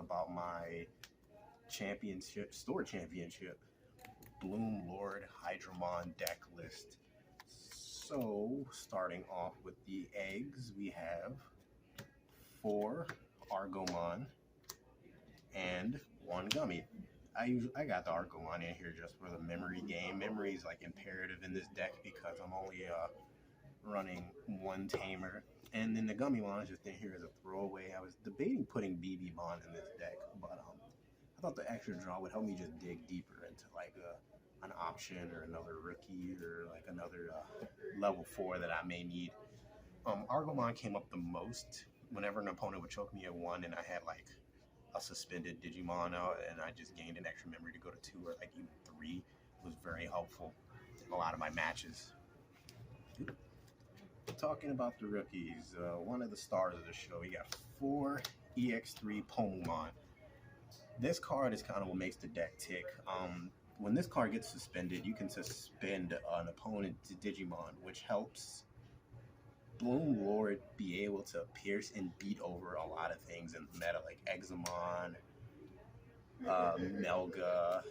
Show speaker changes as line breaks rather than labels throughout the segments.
about my store championship Bloomlordmon Deck list. So, starting off with the eggs, we have 4 Argomon and 1 gummy. I got the Argomon in here just for the memory game. Memory is like imperative in this deck because I'm only running 1 tamer. And then the Gummymon is just in here as a throwaway. I was debating putting Digimon in this deck, but I thought the extra draw would help me just dig deeper into like an option or another rookie or like another level 4 that I may need. Argomon came up the most whenever an opponent would choke me at 1 and I had like a suspended Digimon out and I just gained an extra memory to go to 2 or like even 3. It was very helpful in a lot of my matches. Talking about the rookies, one of the stars of the show, we got 4 EX3 Pomumon. This card is kind of what makes the deck tick. When this card gets suspended, you can suspend an opponent's Digimon, which helps Bloomlord be able to pierce and beat over a lot of things in the meta, like Examon, Melga.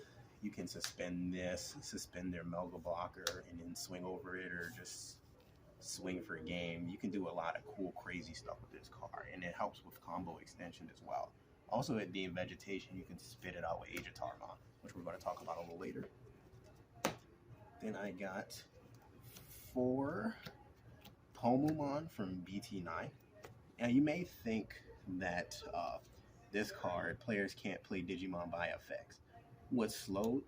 You can suspend their Melga blocker, and then swing over it, or just swing for a game. You can do a lot of cool, crazy stuff with this card, and it helps with combo extension as well. Also, at Dmvdrakes, you can spit it out with EX3, which we're going to talk about a little later. Then I got 4 Pomumon from BT-10. Now, you may think that this card, players can't play Digimon by effects, would slow,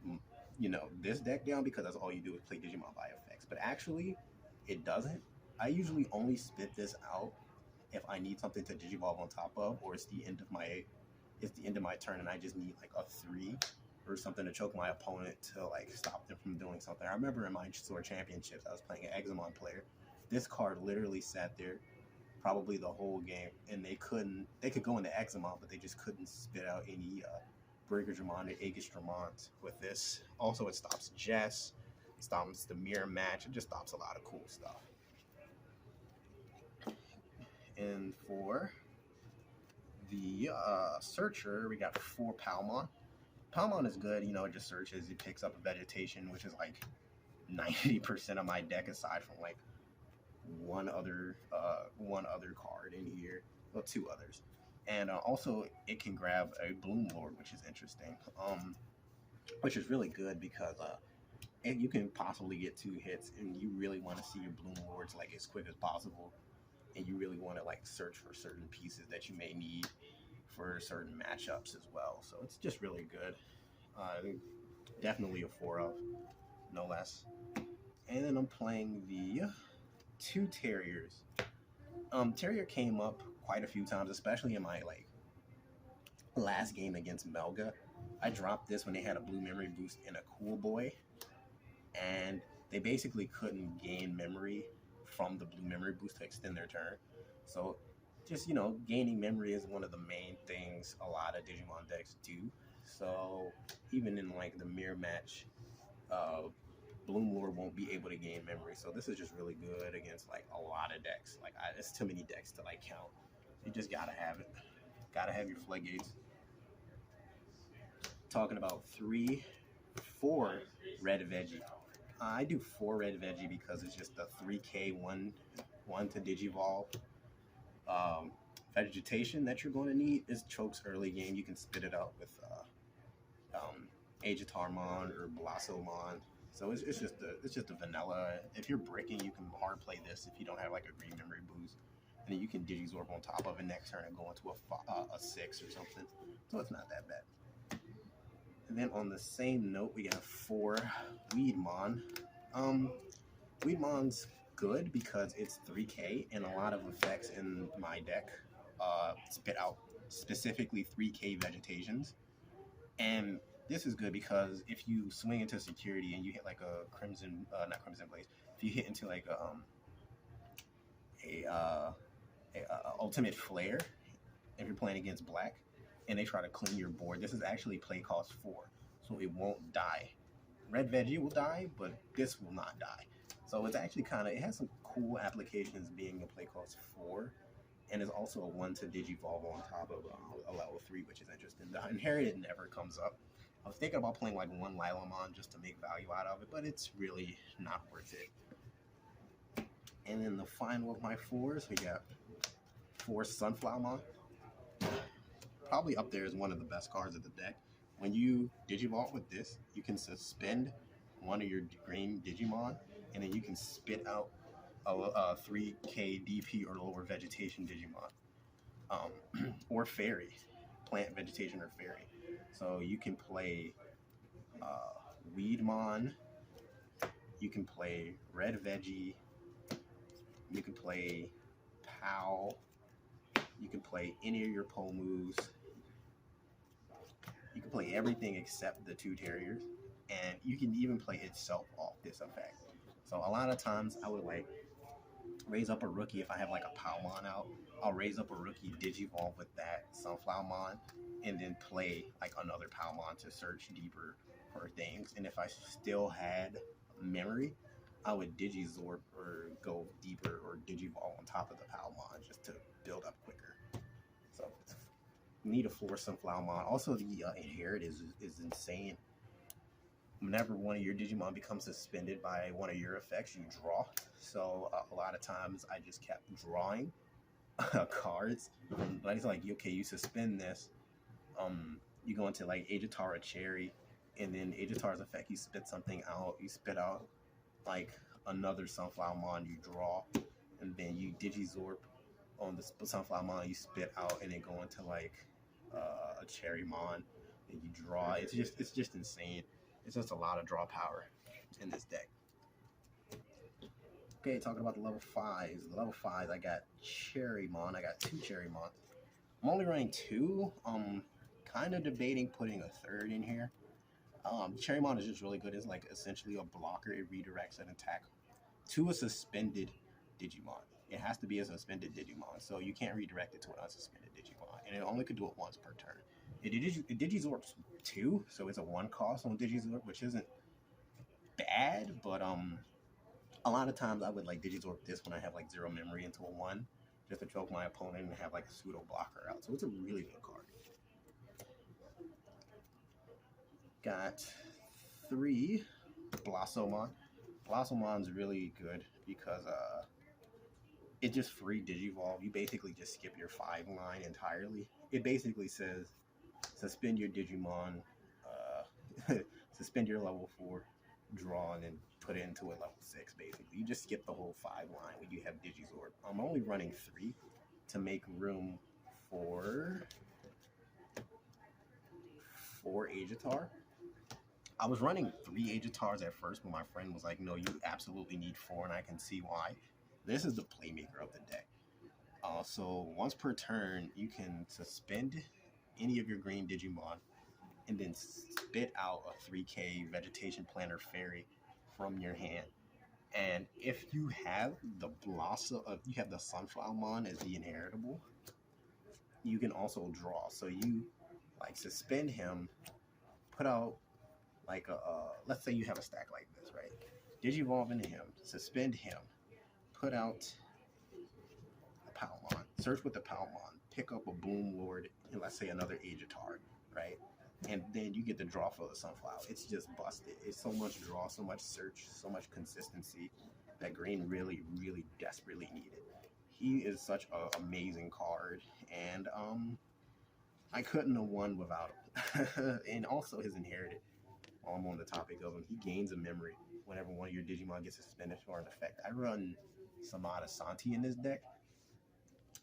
this deck down because that's all you do is play Digimon by effects. But actually, it doesn't. I usually only spit this out if I need something to Digivolve on top of, or it's the end of my turn and I just need like a 3 or something to choke my opponent to like stop them from doing something. I remember in my store championships, I was playing an Examon player. This card literally sat there probably the whole game, and they could go into Examon, but they just couldn't spit out any Breakerdramon or Aegistramon with this. Also, it stops Jess, it stops the mirror match, it just stops a lot of cool stuff. And for the Searcher, we got 4 Palmon. Palmon is good, it just searches, it picks up a vegetation, which is like 90% of my deck aside from like one other card in here, well, 2 others. And also it can grab a Bloomlord, which is interesting, which is really good because you can possibly get 2 hits, and you really want to see your Bloomlords like as quick as possible, and you really want to like search for certain pieces that you may need for certain matchups as well. So it's just really good. Definitely a 4 of, no less. And then I'm playing the 2 Terriers. Terrier came up quite a few times, especially in my like last game against Melga. I dropped this when they had a blue memory boost and a Cool Boy, and they basically couldn't gain memory from the blue memory boost to extend their turn. So just, gaining memory is one of the main things a lot of Digimon decks do. So even in like the mirror match, Bloomlord won't be able to gain memory. So this is just really good against like a lot of decks. Like it's too many decks to like count. You just gotta have it. Gotta have your floodgates. Talking about 4 red veggie. I do 4 red veggie because it's just a 3k one to Digivolve. Vegetation that you're going to need is chokes early game. You can spit it out with Aegitarmon or Blossomon. So it's just a vanilla. If you're bricking, you can hard play this if you don't have like a green memory boost, and then you can Digizorb on top of it next turn and go into a 6 or something. So it's not that bad. And then on the same note, we got 4 Weedmon. Weedmon's good because it's 3k, and a lot of effects in my deck spit out specifically 3k vegetations. And this is good because if you swing into security and you hit like a not Crimson Blaze, if you hit into like a ultimate flare, if you're playing against black and they try to clean your board, this is actually play cost 4, so it won't die. Red veggie will die, but this will not die. So it's actually it has some cool applications being a play cost 4 and it's also a 1 to Digivolve on top of a level 3, which is interesting. The Inherited never comes up. I was thinking about playing like one Lilamon just to make value out of it, but it's really not worth it. And then the final of my 4s, we got 4 Sunflowermon. Probably up there is one of the best cards of the deck. When you Digivolve with this, you can suspend one of your green Digimon, and then you can spit out a 3k DP or lower vegetation Digimon, or fairy, plant, vegetation, or fairy. So you can play Weedmon, you can play Red Veggie, you can play Pow, you can play any of your Pomus, you can play everything except the 2 Terriers, and you can even play itself off this effect. So a lot of times I would like raise up a rookie. If I have like a Powmon out, I'll raise up a rookie, Digivolve with that Sunflowermon, and then play like another Powmon to search deeper for things. And if I still had memory, I would Digizorb or go deeper or Digivolve on top of the Powmon just to build up quicker. So need a 4 Sunflowermon. Also, the Inherit is insane. Whenever one of your Digimon becomes suspended by one of your effects, you draw. So a lot of times I just kept drawing cards. Like it's like, okay, you suspend this. You go into like Aegitar or Cherry, and then Aegitar's effect, you spit something out. You spit out like another Sunflowermon, you draw, and then you Digizorb on the Sunflowermon, you spit out, and then go into like a Cherrymon, and you draw. It's just insane. It's just a lot of draw power in this deck. Okay, talking about the level 5s. The level 5s, I got Cherrymon. I got 2 Cherrymon. I'm only running 2. Kind of debating putting a 3rd in here. Cherrymon is just really good. It's like essentially a blocker. It redirects an attack to a suspended Digimon. It has to be a suspended Digimon, so you can't redirect it to an unsuspended Digimon, and it only could do it once per turn. It Digizorbs 2, so it's a 1 cost on Digizorb, which isn't bad, but a lot of times I would like Digizorb this when I have like 0 memory into a 1, just to choke my opponent and have like a pseudo blocker out. So it's a really good card. Got 3 Blossomon. Blossomon's really good because it just free Digivolve. You basically just skip your 5 line entirely. It basically says suspend your Digimon, suspend your level 4, draw, and then put it into a level 6, basically. You just skip the whole 5 line when you have Digizorb. I'm only running 3 to make room for 4 Aegitar. I was running 3 Aegitars at first, but my friend was like, no, you absolutely need 4, and I can see why. This is the playmaker of the deck. So once per turn, you can suspend any of your green Digimon and then spit out a 3k Vegetation Planter Fairy from your hand. And if you have the you have the Sunflowermon as the inheritable, you can also draw. So you like suspend him, put out like let's say you have a stack like this, right? Digivolve into him, suspend him, put out a Palmon, search with the Palmon, pick up a Bloomlord, and let's say another Aegitar, right? And then you get the draw for the Sunflower. It's just busted. It's so much draw, so much search, so much consistency that green really, really desperately needed. He is such an amazing card, and I couldn't have won without him. And also his inherited. While I'm on the topic of him, he gains a memory whenever one of your Digimon gets suspended for an effect. I run Samada Santi in this deck,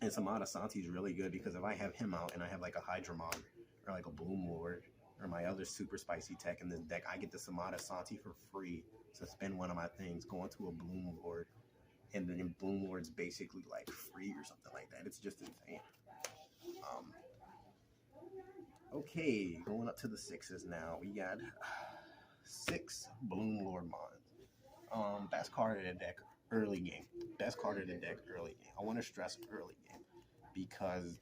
and Samada Santi is really good because if I have him out and I have like a Hydramon or like a Bloomlord or my other super spicy tech in this deck, I get the Samada Santi for free, suspend one of my things, go into a Bloomlord, and then Bloomlord's basically like free or something like that. It's just insane. Okay, going up to the 6s now. We got 6 Bloomlordmon. Best card of the deck early game. Best card of the deck early game. I want to stress early game because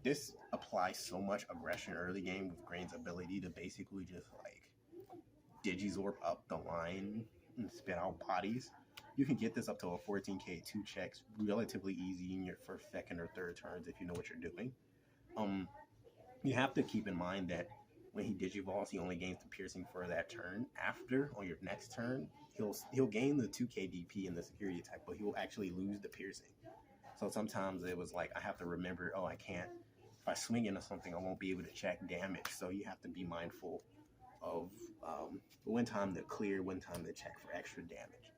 this applies so much aggression early game with Green's ability to basically just like Digizorb up the line and spit out bodies. You can get this up to a 14k 2 checks relatively easy in your first, second, or third turns if you know what you're doing. You have to keep in mind that when he digivolves, he only gains the piercing for that turn. After, on your next turn, he'll gain the 2k DP and the security attack, but he will actually lose the piercing. So sometimes it was like I have to remember, oh, I can't. If I swing into something, I won't be able to check damage. So you have to be mindful of when time to clear, when time to check for extra damage.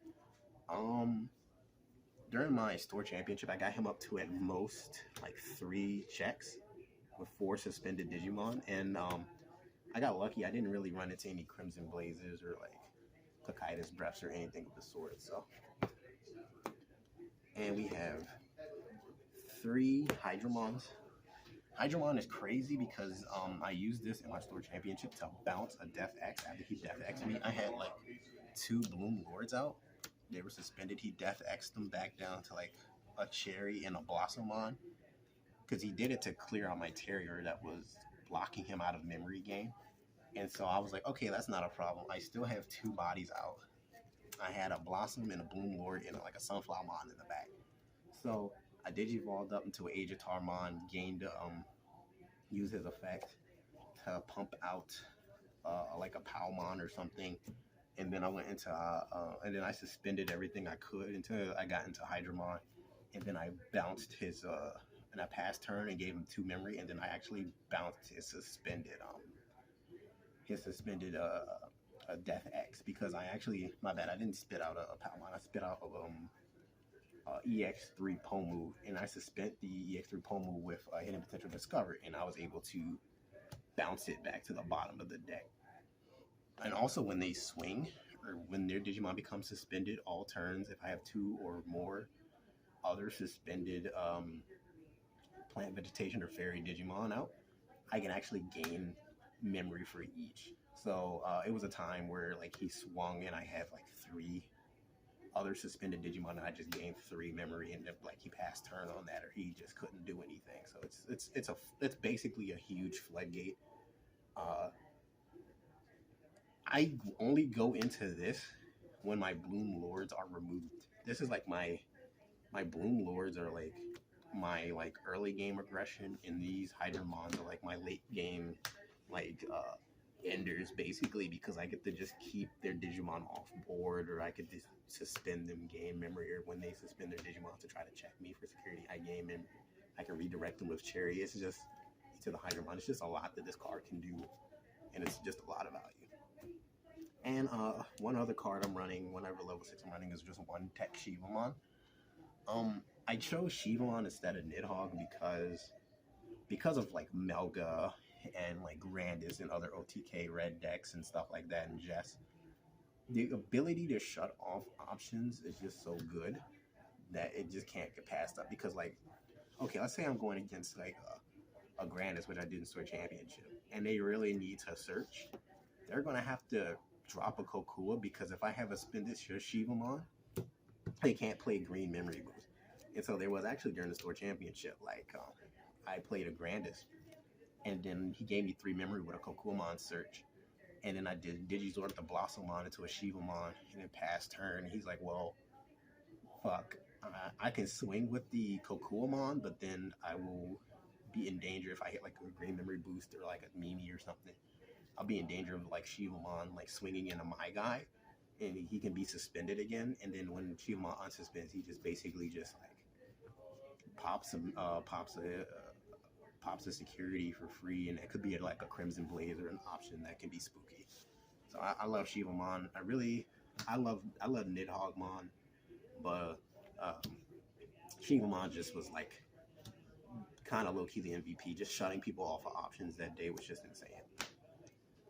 During my store championship, I got him up to at most like 3 checks with 4 suspended Digimon, and I got lucky. I didn't really run into any Crimson Blazers or like Cocytus Breaths or anything of the sort. So, and we have 3 Hydramons. Hydramon is crazy because I used this in my store championship to bounce a Death X after he Death X'd me. I had like 2 Bloom Lords out. They were suspended. He Death X'd them back down to like a Cherry and a Blossomon because he did it to clear out my Terrier that was blocking him out of memory game. And so I was like, okay, that's not a problem. I still have 2 bodies out. I had a Blossom and a Bloom Lord and like a Sunflower Mon in the back. So I digivolved up into an Aegitarmon, gained use his effect to pump out like a Palmon or something, and then I went into and then I suspended everything I could until I got into Hydramon, and then I bounced his and I passed turn and gave him 2 memory, and then I actually bounced his suspended Death X because I actually, my bad, I didn't spit out a Palmon. I spit out EX3 Pomu, and I suspend the EX3 Pomu with Hidden Potential Discovered, and I was able to bounce it back to the bottom of the deck. And also when they swing, or when their Digimon becomes suspended all turns, if I have 2 or more other suspended Plant, Vegetation, or Fairy Digimon out, I can actually gain memory for each. So it was a time where like he swung and I had like 3 other suspended Digimon, and I just gained 3 memory, and like he passed turn on that, or he just couldn't do anything. So it's basically a huge floodgate. I only go into this when my Bloom Lords are removed. This is like my Bloom Lords are like my like early game aggression, and these Hydramons are like my late game like enders, basically, because I get to just keep their Digimon off board, or I could just suspend them, gain memory, or when they suspend their Digimon to try to check me for security, I gain and I can redirect them with Cherry. It's just to the Hydramon. It's just a lot that this card can do, and it's just a lot of value. And one other card I'm running, whenever level 6 I'm running, is just 1 Tech Shivamon. I chose Shivamon instead of Nidhogg because of like Melga and like Grandis and other OTK red decks and stuff like that, and Jess. The ability to shut off options is just so good that it just can't get passed up. Because like, okay, let's say I'm going against like a Grandis, which I did in Store Championship, and they really need to search. They're gonna have to drop a Kokua, because if I have a Spindit Shivamon, they can't play green memory boost. And so there was actually during the Store Championship, like I played a Grandis, and then he gave me 3 memory with a Kokuamon search, and then I did Digizord the Blossomon into a Shivamon, and then passed turn, and he's like, well, fuck, I can swing with the Kokuamon, but then I will be in danger if I hit like a green memory boost or like a Mimi or something. I'll be in danger of like Shivamon like swinging into my guy, and he can be suspended again. And then when Shivamon unsuspends, he just basically just like pops a security for free, and it could be like a Crimson Blaze or an option that can be spooky. So I love Shivamon. I love Nidhoggmon, but Shivamon just was like kind of low-key the MVP. Just shutting people off of options that day was just insane.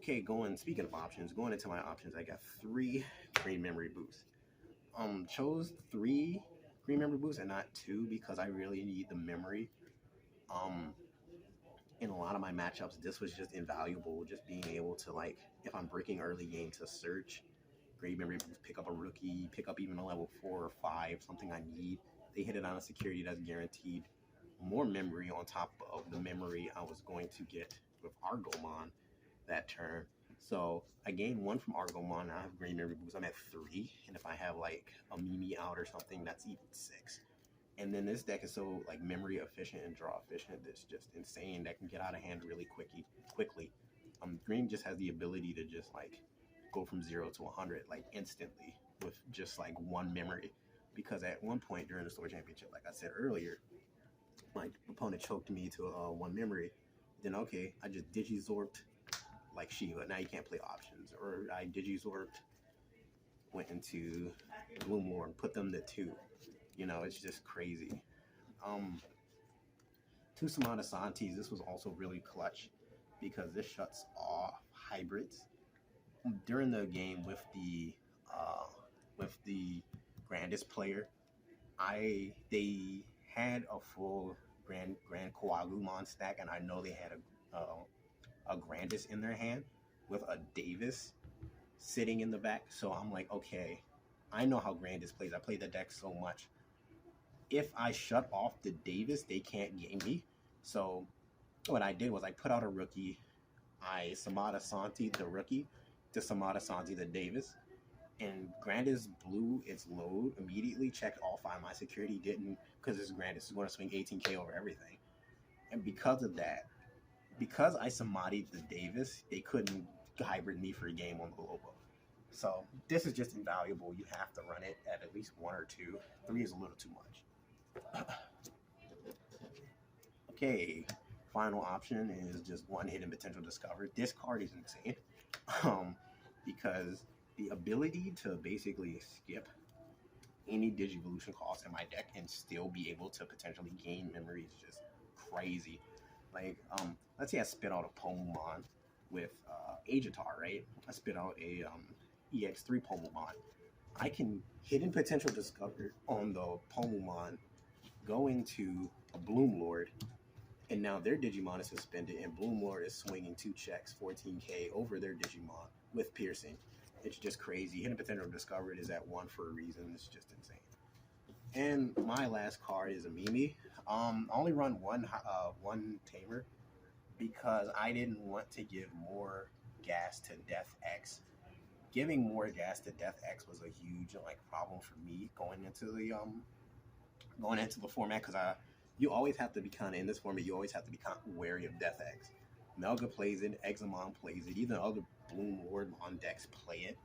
Okay, speaking of options, going into my options, I got 3 green memory boosts. Chose 3 green memory boosts and not 2 because I really need the memory. In a lot of my matchups, this was just invaluable. Just being able to, like, if I'm breaking early game, to search green memory boost, pick up a rookie, pick up even a level 4 or 5, something I need. They hit it on a security that's guaranteed more memory on top of the memory I was going to get with Argomon that turn. So I gained 1 from Argomon. I have green memory boost. I'm at 3, and if I have like a Mimi out or something, that's even 6. And then this deck is so like memory efficient and draw efficient. That's just insane. That can get out of hand really quickly. Green just has the ability to just like go from 0 to 100 like instantly with just like 1 memory. Because at one point during the Store Championship, like I said earlier, my opponent choked me to 1 memory. Then okay, I just Digizorped like Shiva. Now you can't play options. Or I Digizorped, went into Bloomlord and put them to 2. You know, it's just crazy. 2 Samana Santis, this was also really clutch because this shuts off hybrids. During the game with the grandest player, they had a full Grand Coagumon stack, and I know they had a grandest in their hand with a Davis sitting in the back. So I'm like, okay, I know how grandest plays. I play the deck so much. If I shut off the Davis, they can't game me. So what I did was I put out a rookie. I Samada Santi the rookie to Samada Santi the Davis. And Grandis blew its load immediately, checked all 5 of my security, didn't, because this Grandis is going to swing 18k over everything. And because of that, because I Samadi'd the Davis, they couldn't hybrid me for a game on the Lobo. So this is just invaluable. You have to run it at least 1 or 2. 3 is a little too much. Okay, final option is just 1 hidden potential discovered. This card is insane because the ability to basically skip any Digivolution cost in my deck and still be able to potentially gain memory is just crazy. Like, let's say I spit out a Pomumon with Agitar, right? I spit out a EX3 Pomumon. I can hidden potential discovered on the Pomumon, go into a Bloomlord, and now their Digimon is suspended, and Bloomlord is swinging 2 checks, 14k over their Digimon with piercing. It's just crazy. Hidden potential discovered is at 1 for a reason. It's just insane. And my last card is a Mimi. I only run one tamer because I didn't want to give more gas to Death X. Giving more gas to Death X was a huge problem for me going into the format, because you always have to be in this format. You always have to be wary of Death X. Melga plays it, Examon plays it, even other Bloomlordmon decks play it.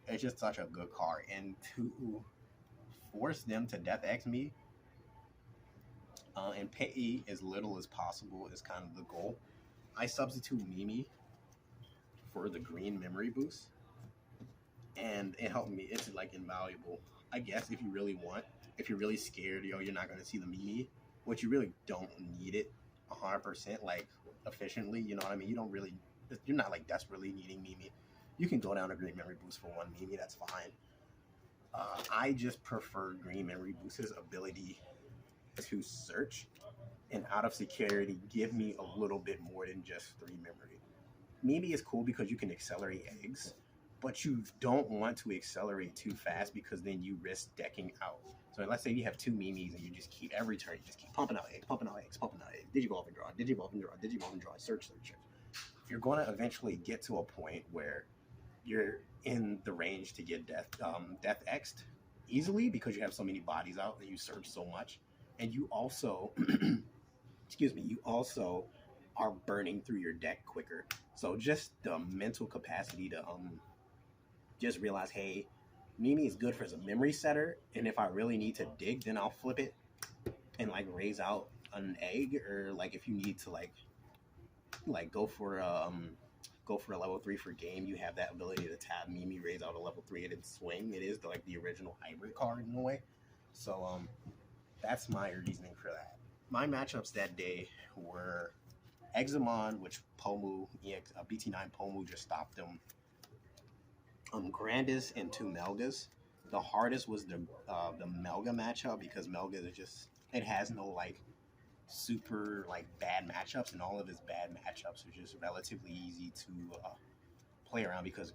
It's just such a good card, and to force them to Death X me and pay as little as possible is kind of the goal. I substitute Mimi for the green memory boost, and it helped me. It's invaluable. I guess if you really want, if you're really scared, you're not going to see the Mimi, which you really don't need it 100% efficiently. You know what I mean? You're not desperately needing Mimi. You can go down a green memory boost for 1 Mimi. That's fine. I just prefer green memory boost's ability to search and out of security give me a little bit more than just 3 memory. Mimi is cool because you can accelerate eggs, but you don't want to accelerate too fast because then you risk decking out. So let's say you have 2 Mimis and you just keep every turn, you just keep pumping out eggs, Digivolve and draw, search. You're going to eventually get to a point where you're in the range to get Death X'd easily because you have so many bodies out and you search so much. And you also, you also are burning through your deck quicker. So just the mental capacity to just realize, hey, Mimi is good for as a memory setter, and if I really need to dig, then I'll flip it and raise out an egg, or if you need to go for a level 3 for game, you have that ability to tap Mimi, raise out a level 3, and then swing. It is the original hybrid card in a way. So that's my reasoning for that. My matchups that day were Examon, which Pomu, BT-9 Pomu just stopped them. Grandis and 2 Melgas. The hardest was the Melga matchup because Melga is just, it has no super bad matchups, and all of his bad matchups are just relatively easy to play around because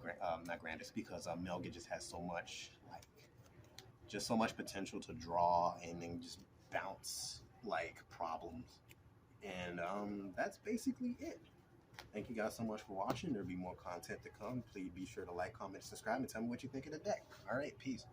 not Grandis, because Melga just has so much potential to draw and then just bounce problems, and that's basically it. Thank you guys so much for watching. There'll be more content to come. Please be sure to like, comment, subscribe, and tell me what you think of the deck. All right, peace.